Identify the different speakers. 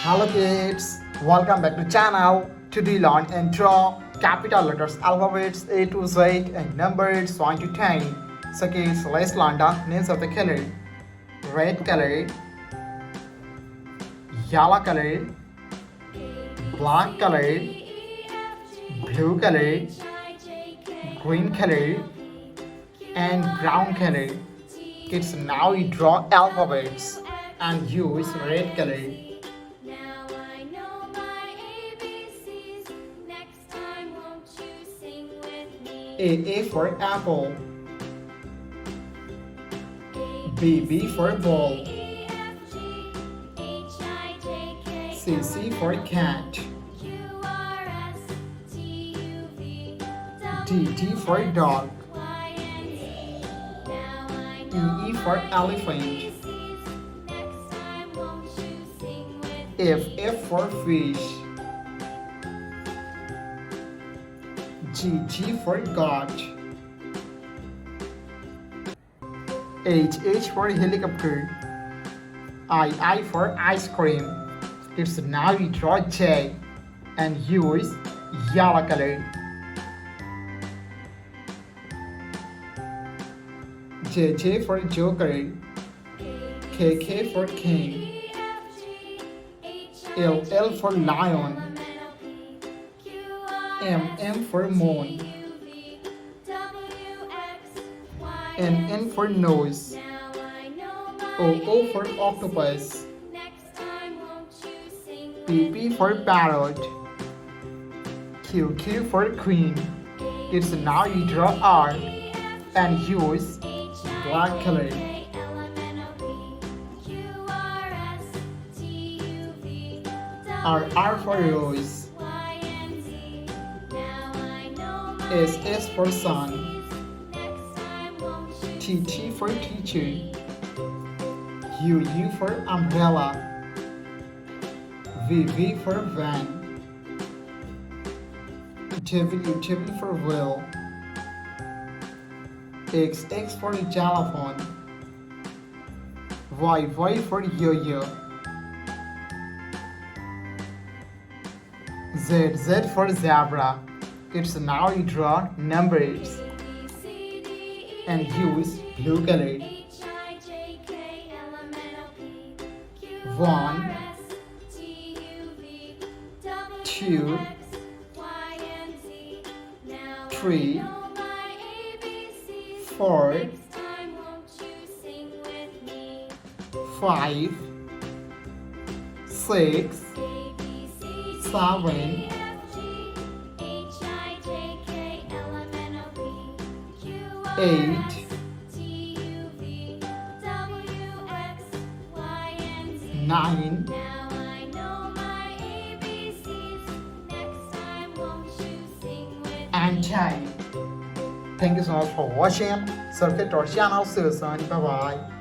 Speaker 1: Hello kids, welcome back to channel. Today learn and draw capital letters, alphabets A to Z and numbers 1 to 10. So kids, let's learn the names of the color. Red color, yellow color, black color, blue color, green color, and brown color. Kids, now you draw alphabets and use red color.
Speaker 2: Now I know my ABCs. Next time, won't you sing with me?
Speaker 1: A for apple, B for ball,
Speaker 2: E, F, G, H, I, J, K,
Speaker 1: C for cat,
Speaker 2: Q, R, S, T, U, V, W,
Speaker 1: D for dog,
Speaker 2: Y, and Z. Now I know
Speaker 1: E for
Speaker 2: my
Speaker 1: elephant,
Speaker 2: ABCs. Next time, won't you sing with me?
Speaker 1: F for fish, G for goat, H for helicopter, I for ice cream. It's now you draw J and use yellow color. J for joker, K for king,
Speaker 2: E, F, G, H, I,
Speaker 1: L for lion,
Speaker 2: M, N, O, P, Q, R,
Speaker 1: M for moon,
Speaker 2: U, V, W, X, Y,
Speaker 1: N for nose,
Speaker 2: Now I know my
Speaker 1: O for octopus,
Speaker 2: Next time, won't you sing with
Speaker 1: P for parrot, Q for queen. It's now you draw R
Speaker 2: E, F,
Speaker 1: and use
Speaker 2: H,
Speaker 1: black
Speaker 2: I,
Speaker 1: color.
Speaker 2: J, K, L, M, N, O, P, Q, R, S, T, U, V,
Speaker 1: R for rose,
Speaker 2: Y, and Z. Now I know my
Speaker 1: S for sun,
Speaker 2: Next time, won't you
Speaker 1: T for teacher, U for umbrella, V for van, W for wheel, X for xylophone, Y for yo-yo, Z for zebra. It's now you draw numbers
Speaker 2: B, C, D, E,
Speaker 1: and use blue color.
Speaker 2: H, I, J, K, L, M, N, O, P, Q,
Speaker 1: 1,
Speaker 2: R, S, T, U, V, W,
Speaker 1: 2,
Speaker 2: X, Y, and Z. Now
Speaker 1: 3,
Speaker 2: I know my ABCs.
Speaker 1: 4,
Speaker 2: Next time, won't you sing with me?
Speaker 1: 5, 6,
Speaker 2: A, B, C, D,
Speaker 1: 7,
Speaker 2: E, F, G, H, I, J, K, L, M, N, O, P, Q, R,
Speaker 1: 8,
Speaker 2: S, T, U, V, W, X, Y, and Z.
Speaker 1: 9,
Speaker 2: Now I know my ABCs. Next time, won't you sing with me?
Speaker 1: and 10. Thank you so much for watching. Subscribe to our channel. See you soon. Bye bye.